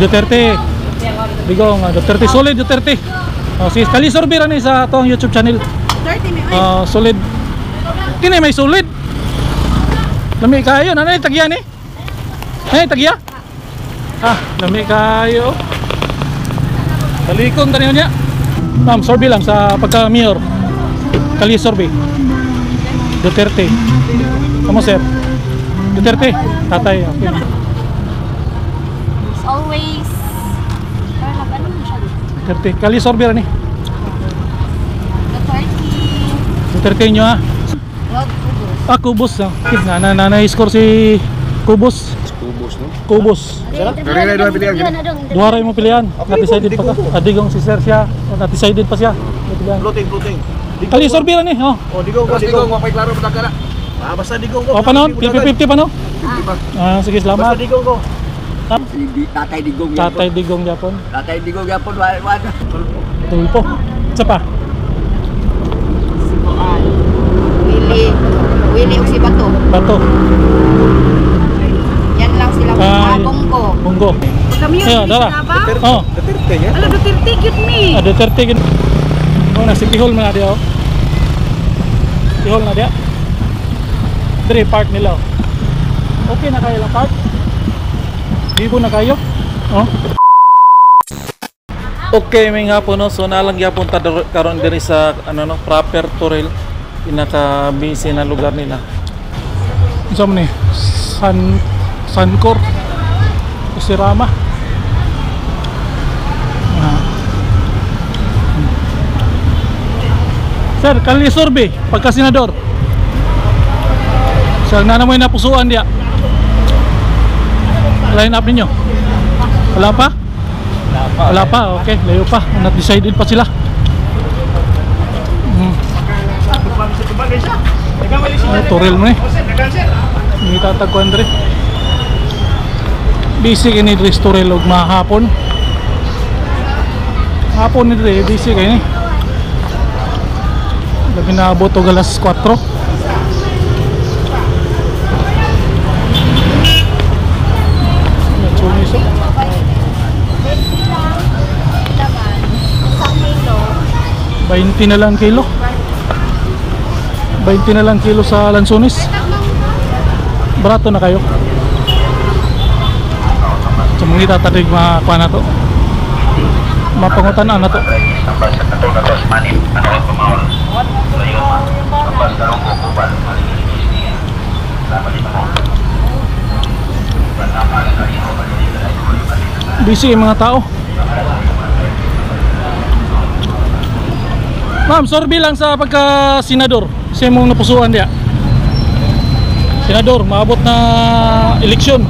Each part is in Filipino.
Duterte. Digong, Duterte solid Duterte. Oh, si Kali Sorbi ra ni sa atong YouTube channel. 30 may Solid. Kini may solid. Lami kayo, nanay tagya ni. Hey, tagya. Lami kayo. Talikon taniyo niya. Ma'am, Sorbi lang sa pagka-mayor. Kali Sorbi. Duterte. Kamu sir? Duterte. Tatay. Okay. It's always ano mo siya? Duterte. Kali Sorbi ra ni. Duterte nyo ha. Kubos na. Na-score si Kubos. Kubos no? Kubos. Dari dua pilihan. Dua ray mo pilihan. Decided pa ka. Adigong si Sir siya. Decided pa siya. Floating. Kali Sorbi ra ni. Digong mapay klaro patagara. Basta digong ko. Pa no? 50-50 pa no? Sige, salamat. Basta digong ko. Tatay Digong Tatay Digong Japon. Tatay Digong Japon wan. Tulpo. Isa pa. Willie o si Bato. Bato. Yan lang sila. Bonggo. Bonggo. Kami yung Dara. Duterte nya. Ala, Duterte, cute me. Duterte gin. Nasi Tihol man dia. Tihol na dia. Dari park nila. Okay na kayo lang park. Bibo na kayo. Okay, may hapon no. So nalang gyapon ta karon diri sa proper Toril, pinaka-busy na lugar nila. Isa man ni Sancor Usirama. Sir, Kali Sorbi, pagka senador. Sir, na naman napusuan dia. Line up ninyo? Wala pa? Wala pa, okay, layo pa. Not decided pa sila. Toril mo eh. Hindi tatagkuhan diri. Busy kini diri Toril og mahapon. Hapon ni diri, busy kini. Labi na abot og alas 4. Chuniso. 20 na lang kilo. 20 na lang kilo sa Lansones. Barato na kayo. So mga itatadig makakuha na to. Mapangutan na to. Busy yung mga tao. Ma'am, Sorbi lang sa pagka-senador. Siya mong napusuan dia. Senador, maabot na eleksyon.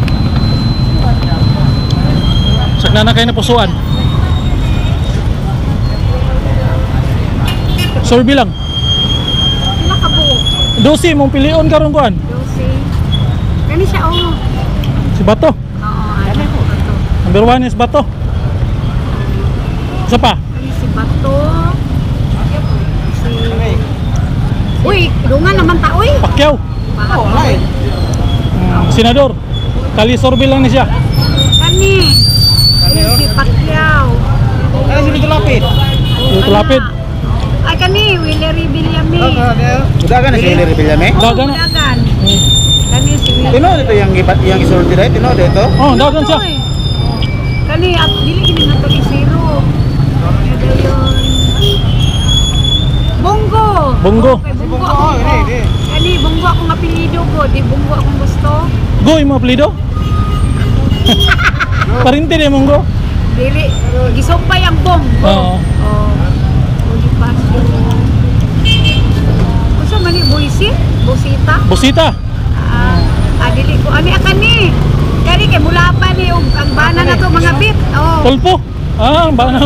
Sagna na kayo napusuan. Sorbi lang. Pila ka buo? 12 mong pilion karon kuan. 12. Kani siya Si Bato. Ano po Bato? Number 1 is Bato. Isa pa? Si Bato. Uy, dungan naman ta, uy. Pacquiao. Senador. Kali Sorbi lang ni siya. Kani. Si Pacquiao. Ano si Lapid? Ito lapid. Ay kani, Willery Villame. Udah kan si Hillary Villame? Dagan na. Dagan. Kani si Willery. Tino dito yang isulti dai, tino dito. Oh, dagan siya. Kani at dili kini nato isiro. Bonggo. Bonggo. Okay, Bonggo ako. Kani Bonggo akong apelyido ko, di Bonggo akong gusto. Go imo apelyido? Parinti di monggo. Dili gisumpay ang Bonggo. Oo. Uli pa. Kusa man ni Buisit? Busita? Busita. Dili ko ani akani. Kani kay mula pa ni ang bana na to mga bit. Tulpo. Bana.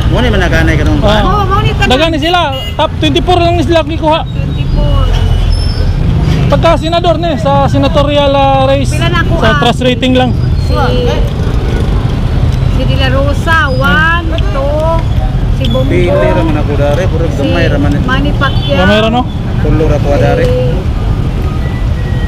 Mo ni managanay kanong ba? Mao ni tanan. Dagan ni sila. Top 24 lang ni sila kikuha. 24. Pagka senador ni sa senatorial race. Pila na ako, Sa trust rating lang. Si De La Rosa 1, 2, si Bonggo. Pili ra man ako dare, puro gamay ra man. Manny Pacquiao. Gamay ra no? Tulo ra to dare.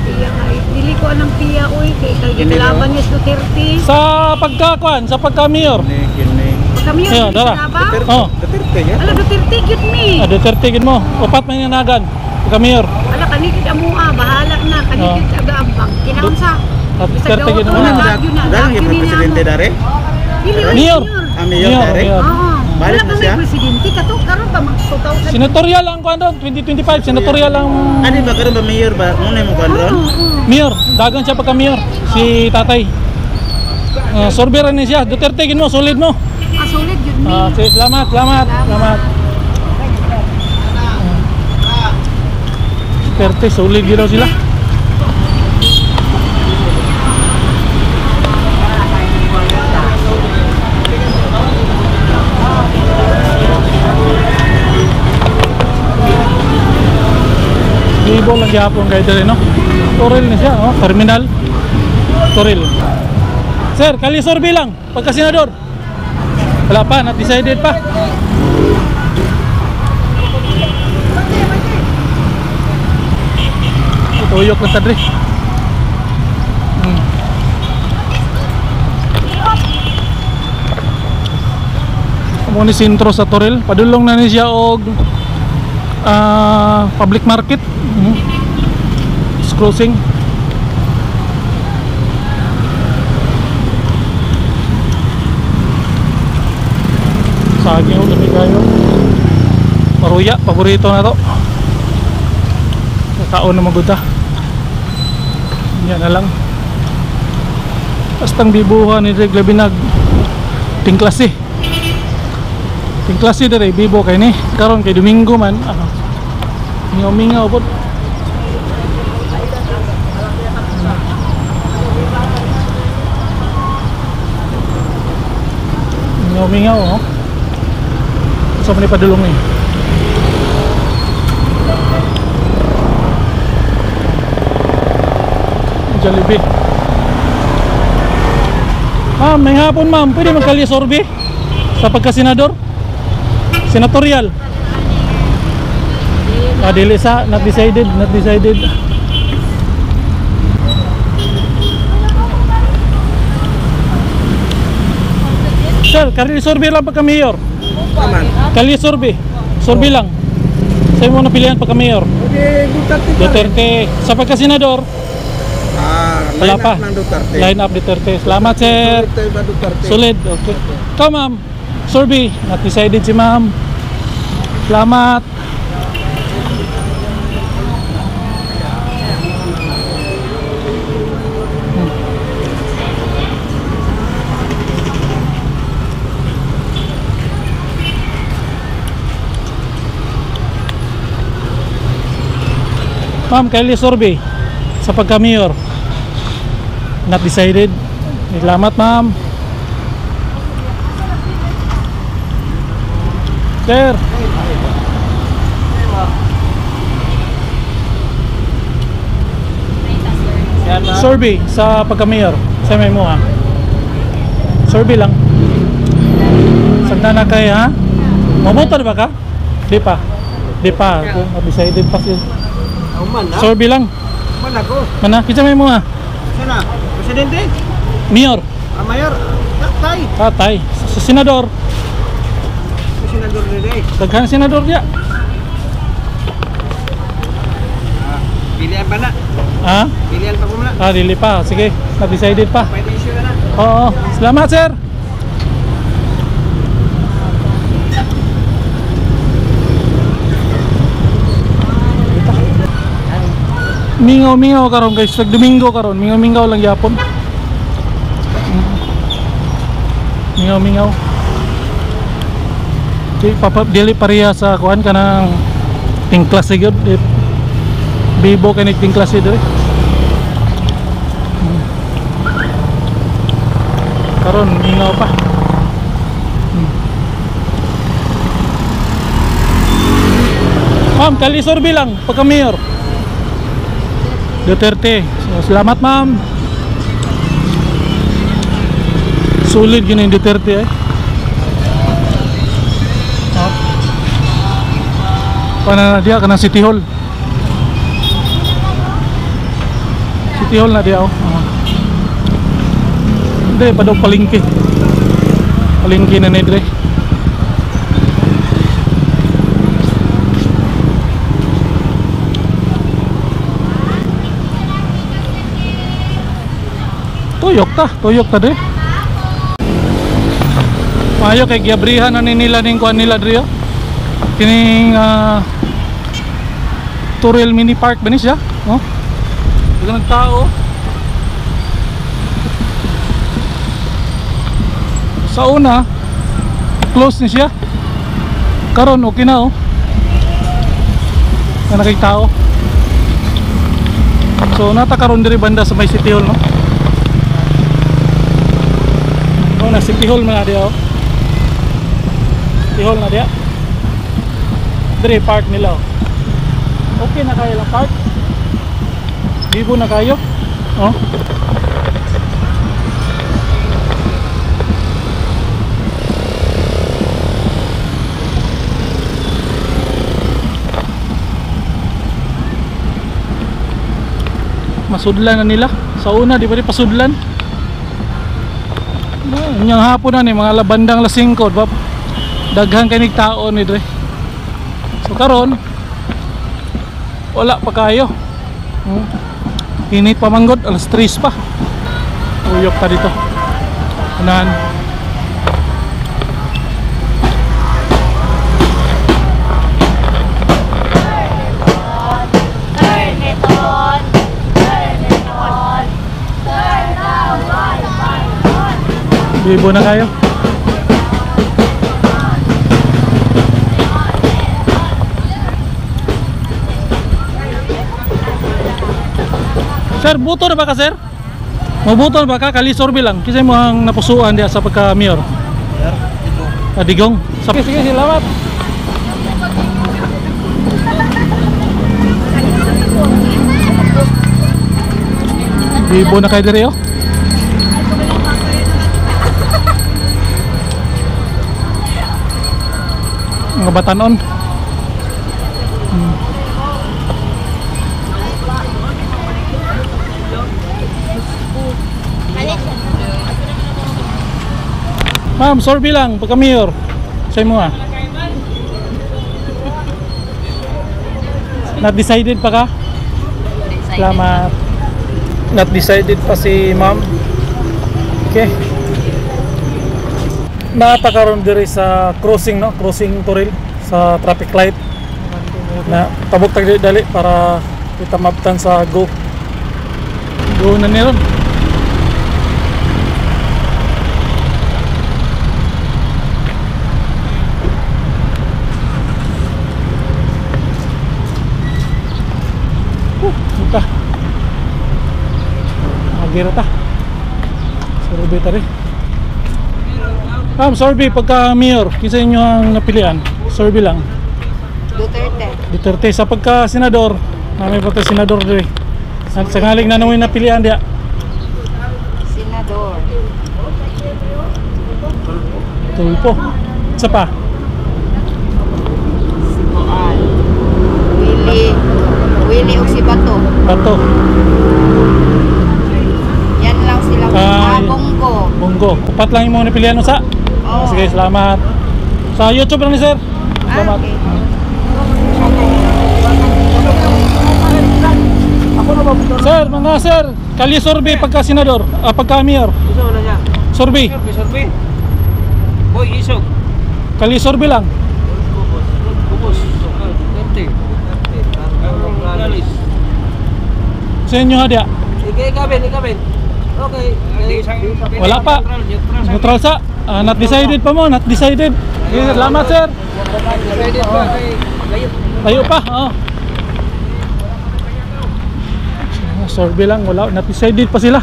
Si Piya nga. Dili ko anang piya, uy. Kaya gitalaban niya sa Duterte. Sa pagkakuan, sa pagka-mayor. Kini. Kami Ayun, yung dara. sinabaw. Oh, Duterte ya. Ala, Duterte, cute me. Duterte gid mo. Upat man nanagan. Pagka-mayor. Ala, kanikit amua, bahala na. Kanikit aga-ambang. Kinaunsa. At Bisag Duterte daw gid ako mo. na lagyo na. Dalang Lagyo yung ni presidente namo. dare. Pili, uy, Mayor. Mayor dare. Mayor. Oo. Balik Wala na kami siya? presidente. Karon ba mag-tutaw sa... Senatorial ang kuan doon, 2025. Senatorial ang Ani ba karon ba mayor ba? Muna mo kandron. mayor. Dagan siya pagka-mayor. Si tatay. Sorberan ni siya. Duterte gid mo, solid mo. Sulit yun me. Sige, salamat. Duterte, solid gid daw sila. Libo lang gihapon kay dere no. Toril ni siya, oh, terminal. Toril. Sir, kali sorbi lang pagka senador. Wala pa, not decided pa. Tuyok na tadre. Amo ni sentro sa Toril, padulong na ni siya og public market. Crossing. Saging ulit kayo. Maruya, paborito na to. Kaon na maguda. Yan na lang. Bastang bibuhan ni Reg Labinag. Tingklase. Tingklase dere bibo kay ni. Karon kay Domingo man. Mingaw-mingaw po. Mingaw-mingaw, oh. Sa so, padulong ni. Jollibee. Ma'am, may hapon ma'am. Pwede magkali sorbe sa pagka-senador? Senatorial. Dili sa, not decided. Sir, kali sorbe lang pagka-mayor. Kali sorbe. Sorbe lang. Sa'yo mo na pilihan pagka-mayor. Duterte. Sa pagka-senador, wala pa. Line up Duterte. Salamat, sir. Solid. Okay. Ikaw, ma'am. Sorbe. Not decided si ma'am. Salamat. Ma'am, Kylie Sorbe sa pagka-mayor. Not decided. Salamat, ma'am. Sir. Sorbe sa pagka-mayor. Sa may mo ha. Sorbe lang. Sagda na kay ha. Mamoto na ba ka? Di pa. Not decided pa siya. Sorbe lang. Man ako. Mana? Kita may mo ha. Sana? Presidente? Mayor. Mayor? Tay. Tatay. Sa senador. Senador dere. Daghan senador dia. Pilihan pa na. Ha? Pilihan pa ko na. Dili pa. Sige. Not decided pa. Pwede issue na na. Oo. Salamat, sir. Mingaw karon guys, pag Domingo karon, mingaw lang yapon. Mingaw. Dili pareha sa kuan kanang tingklase gyud. Bibo kay tingklase diri. Karon mingaw pa. Ma'am, kali sorbe lang pagka-mayor. Duterte. So, salamat, ma'am. Sulit gini Duterte eh. Pana dia kana City Hall. City Hall na di ako. Hindi, pa daw palengke. Palengke na nidre. Tuyok ta dre. Mayo kay giabrihan na nila ning kuan nila dre. Kining Turil Mini Park ba ni siya? Oh. Daghang tao. Sa una close ni siya. Karon okay na oh. Na nakay tao. So nata karon diri banda sa may City Hall no. Oh na City Hall man dia oh. City Hall na dia. Diri park nila oh. Okay na kayo lang park. Bibo na kayo. Oh. Masudlan na nila. Sa una di ba di pasudlan? Nyang hapon na ni mga bandang lasingkod. Daghang kanig tao ni dre. So karon wala pa kayo. Init pa manggod, alas 3 pa. Uyok pa dito. Unahan. Bibo na kayo. Sir, buto na ba ka sir? Mabuto na ba ka? Kalisorbe lang. Kisay mo ang napusuan diya sa pagka-mayor? Digong. Sige, sige, salamat. Bibo na kayo diri oh. Mga batanon. Ma'am, sorby lang pagka mayor. Say mo ah. Not decided pa ka? Salamat. Not decided pa si ma'am. Okay. Natakaroon diri sa crossing no, crossing Turil sa traffic light. Na tabok tag dali para kita mabtan sa go. Go na niron. Ito. Agira ta. Sorbe ta rin. Ma'am, sorbe pagka mayor, kinsa inyo ang napilian? Sorbe lang. Duterte. Sa pagka senador, namin pa tayo senador diri. Sa ngaling na nawin napilian dia. Senador. Tulpo. Isa pa. Sibuan. Willie o si Bato. Bato. Yan lang sila. Bongo. Bongo. Upat lang yung mga napilian sa. Oh. Sige, salamat. Sa YouTube lang ni sir. Salamat. Okay. Sir, mga sir, kali survey pagka senador, pagka mayor. Isa na niya. Survey. Survey. Boy, isog. Kali survey lang. Bubos. Dante. Sa inyo hadya. Ikabin. Okay. Wala pa. Neutral sa. Not decided pa mo, not decided. Okay, salamat sir. Decided pa kay layo. Tayo pa, oh. Survey lang, wala, not decided pa sila.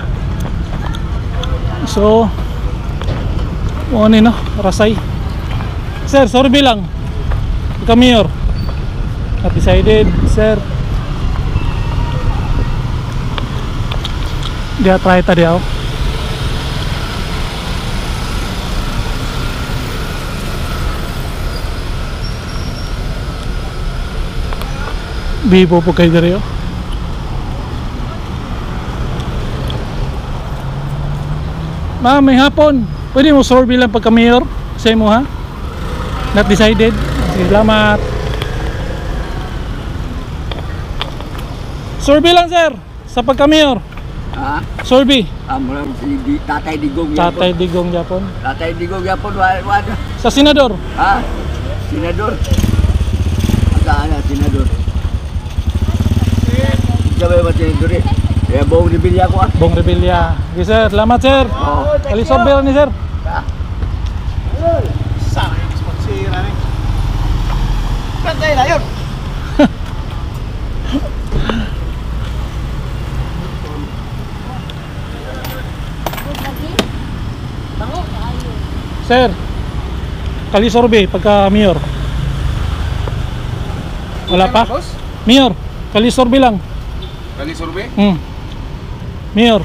So, ano no, Rasay. Sir, survey lang. Ika mayor. Not decided, sir. Dia try tadi ako. Bibo po kayo diri oh. Ma'am, may hapon. Pwede mo survey lang pagka mayor sa imo ha? Not decided. Sige, salamat. Survey lang sir sa pagka mayor. Ha? Survey. Mula si Tatay Digong Tatay Digong Japon. Tatay Digong yapon wan. Sa senador. Ha? Senador. Saan na senador? Sabay ba senador eh? Kaya buong Rebilla ko ah. Bong Rebilla. Okay sir, salamat sir. Oo. Kali survey ni sir. Sana yung sponsira rin. Kantay na yun. Sir, kali survey pagka mayor. Wala pa? Boss? Mayor, kali survey lang. Kali survey? Mayor.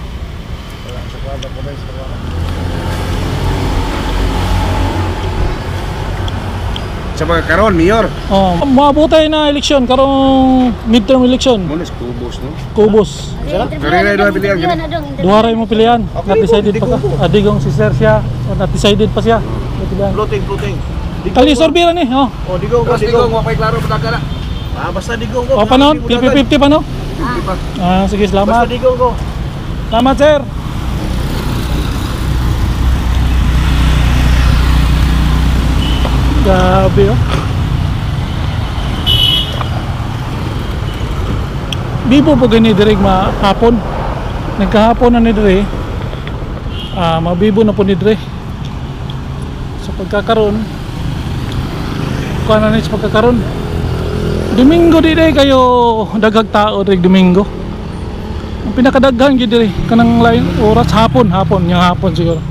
Sa mga karon, mayor. Oh, maabutay na eleksyon karong midterm election. Munis, kubos, no? Kubos. Karina yung pilihan. Duharay mo pilihan. Not decided pa ka. Adigong si sir siya. O not decided pa siya. Pilihan. Floating. Kali survey lang eh. Oh. O, digong ko, digong. Wapay klaro pa ka na. Basta digong ko. O pa noon? 50-50 pa no? Sige, Basta salamat. digong ko. Salamat sir. Grabe oh. Bibo po gani direk mahapon. Nagkahapon na ni dire. Mabibo na po ni dire. Sa pagkakaroon. Kuha na ni sa pagkakaroon. Domingo di day kayo daghag tao direk Domingo. Ang pinakadaghan gyud dire kanang lain oras hapon yung hapon siguro.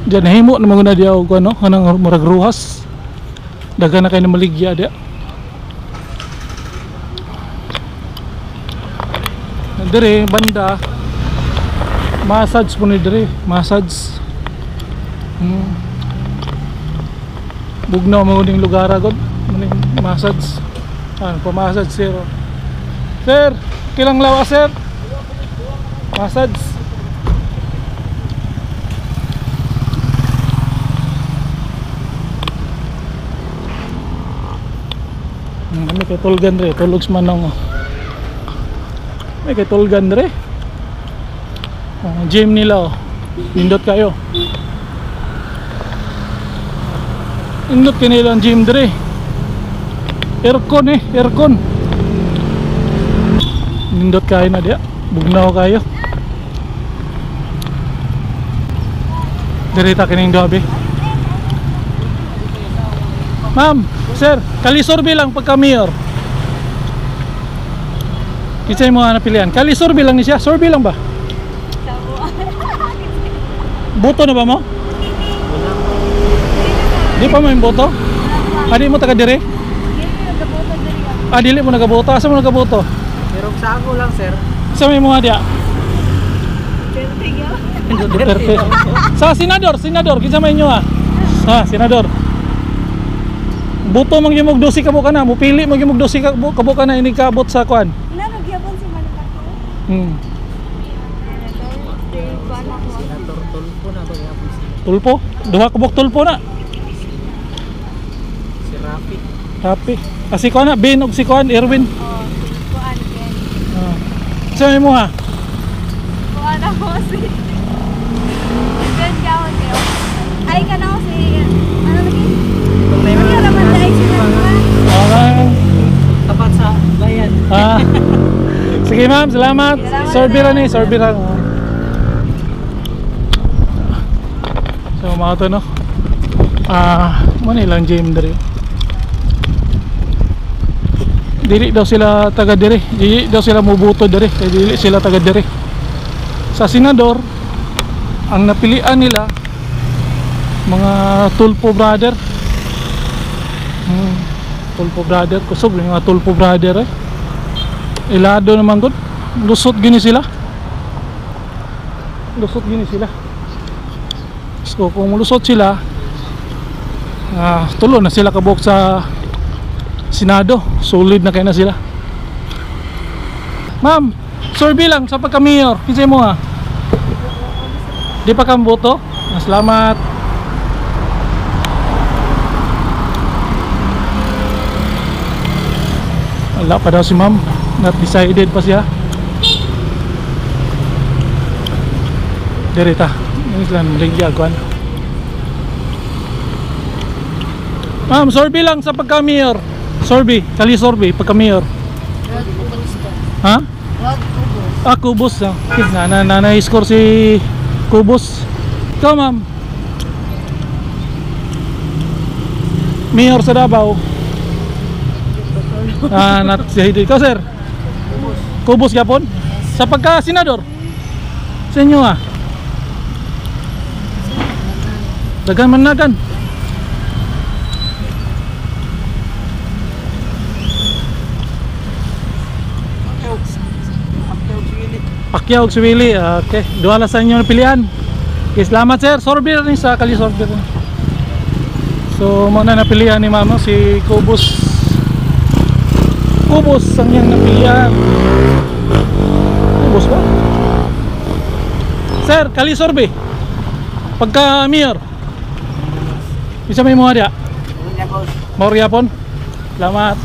Diyan himo na mga diaw ko ano kanang murag ruhas. Daghan na kayo na maligya dia. Dire banda massage po ni dire massage. Bugnaw mo ding lugar agad maning massage. Pa-massage sir. Sir, kilang lawa sir. Massage. Kami kay tulgan re, tulogs manong. May kay tulgan re. Gym nila oh. Pindot kayo. Indot kanila ang gym dire. Aircon aircon. Indot kayo na dia. Bugnaw kayo. Dirita kining dobe. Ma'am, sir, kali survey lang pagka mayor. Kisay mo na pilihan. Kali survey lang ni siya. Survey lang ba? Boto na ba mo? Di pa mo yung boto? Di mo taga dire? Dili mo nagaboto. Asa mo nagaboto? Merong sango lang, sir. Sa may mga dia? Duterte. Sa senador, kinsa may inyo senador. Buto mang yumog dosi kabo kana, mupili mang yumog dosi kabo kana ini kabot sa kuan. Nanagyapon si Manipako. Senator Tulfo na ba yapon si Tulpo? Duha kabok tulpo na. Rafi. Happy. Si kuan na, Ben og si kuan, Erwin. Kuan yan. Sa may mo ha? Kuan ako si... Ben Gawon kayo. Ay ka na ako si... Ano lagi? Ano naman dahil sila naman? Tapat sa bayan. Sige ma'am, salamat. Survey lang eh, survey lang. So mga to no. Manilang gym diri. Dili daw sila taga dire. Dili daw sila mubuto dire. Kaya dili sila taga dire. Sa senador, ang napilian nila mga Tulpo brother. Tulpo brother, kusog yung mga Tulpo brother eh. Ilado naman gud. Lusot gini sila. So kung lusot sila, tulo na sila kabok sa Senado. Solid na kayo na sila. Ma'am, survey lang sa pagka-mayor. Kinsay mo ha? Di pa kang boto? Salamat. Wala pa daw si ma'am. Not decided pa siya. Derita. Ini lang lagi aguan. Ma'am, sorbi lang sa pagka-mayor. Sorbi, kali sorbi pagka-mayor. Ha? Ah, Kubos. Okay, na-score si Kubos. Ikaw, ma'am. Mayor sa Davao. Not decided. Ikaw, sir? Kubos yapon? Sa pagka-senador? Sa inyo dagan managan. Pacquiao ug Suwili. Okay, duha la sa inyo na pilihan. Okay, salamat sir. Sorbi rin sa kali sorbi rin. So mo na napilihan ni ma'am si Kubos. Kubos ang iyang napilihan. Kubos ba? Sir, kali sorbi. Pagka mayor. Bisa may mga dia. Maurya pon. Salamat.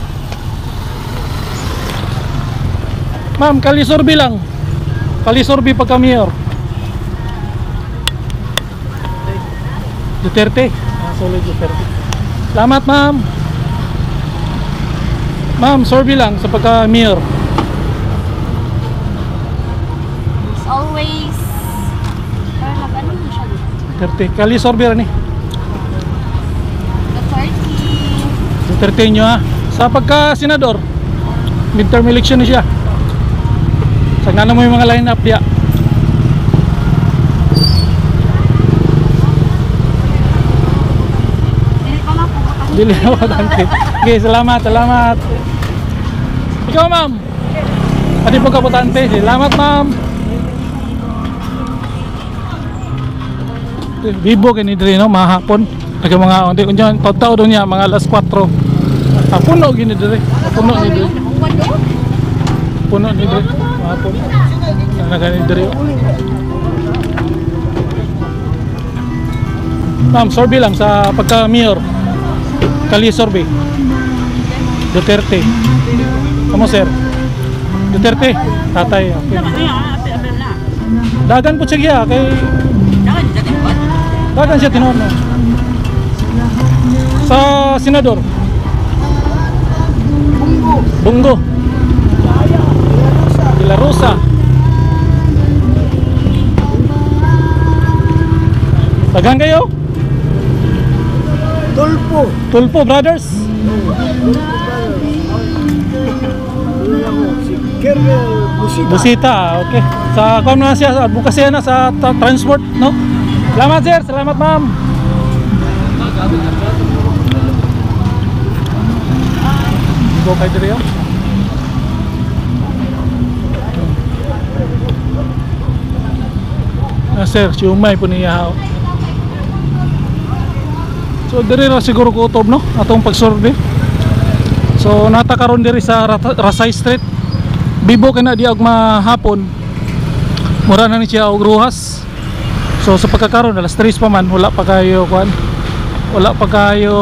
Ma'am, kali sorbi lang. Kali sorbi pagka mayor. Duterte. Solid Duterte. Salamat, ma'am. Ma'am, sorbi lang sa pagka mayor. As always. Pero nag-ano mo siya dito? Duterte. Kali sorbi rin eh. Duterte nyo sa pagka senador. Midterm election na siya. Sagana mo yung mga line up dia. Dili pa maputante. Okay, salamat. Ikaw, ma'am. Pati po kaputante. Salamat, ma'am. Bibo kini diri no mahapon. Aga mga onti kunya taw do niya mga alas 4. Puno gini diri. Puno ni diri. Puno ni diri. Mahapon. Nagani diri. Ma'am, sorbi lang sa pagka-mayor. Kali sorbi. Duterte. Kamu sir? Duterte. Tatay. Okay. Dagan po siya kay dagan siya tinono. Sa senador. Bungo. De la Rosa. Dagan kayo? Tulpo brothers. Busita, okay. Sa kung na siya, advokasya na sa transport, no? Salamat sir, salamat ma'am. Go kay diri yo. Sir, siumay po niya. So diri ra siguro kutob no atong pagsurvey. So nata karon diri sa Rasay Street. Bibo kay na di og mahapon. Mura na ni siya og ruhas. So sa pagkakaron alas 3 pa man wala pa kayo kuan. Wala pa kayo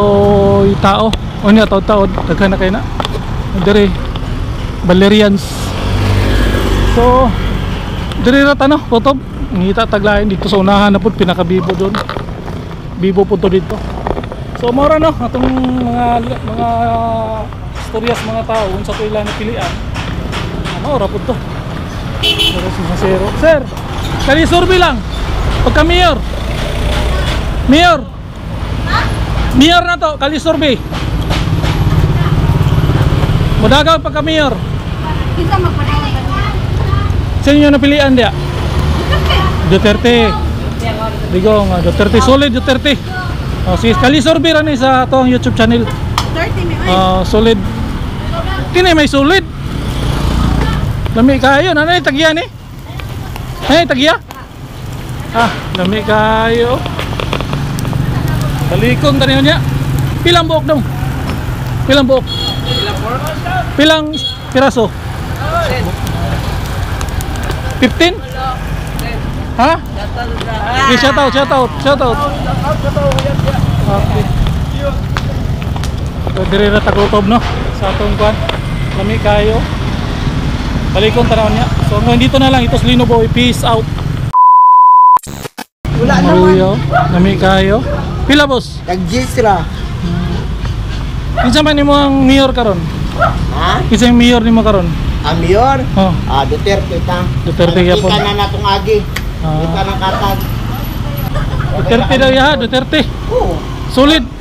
tao. O niya taod-taod daghan na kay na. Diri Valerians. So diri ra ta no kutob. Ngita taglain dito sa unahan na pud pinakabibo doon. Bibo po to dito. So mora no atong mga storyas mga tao unsa to ila napilian. Mora po to. Zero. Sir, kali survey lang. Pagka mayor. Mayor. Mayor na to, kali survey. Modagaw pagka mayor. Kita magpadayon. Sa inyo napilian dia? Duterte. Digo nga Duterte, solid Duterte. Si kali survey ra ni sa atong YouTube channel. 30 mi. Solid. Kini may solid. Lami kayo, nanay tagya ni. Tagya? Lami kayo. Balikon taniyo niya. Pilang buok dong? Pilang buok? Pilang piraso? 15? Ha? Okay, shout out. Okay. So, diri na takutob no sa atong kwan. Lami kayo. Balikon tanaw niya. So hanggang dito na lang, ito si Lino Boy. Peace out. Wala Maruyo, lami kayo. Pila boss? Nag-gisra. Kinsa man nimo ang mayor karon? Ha? Kinsa ang mayor nimo karon? Amior? Oh, Duterte ta. Duterte gyapon. Kita na natong agi. Ah. Kita na katag. Duterte daw ya, Duterte. Oo. Solid.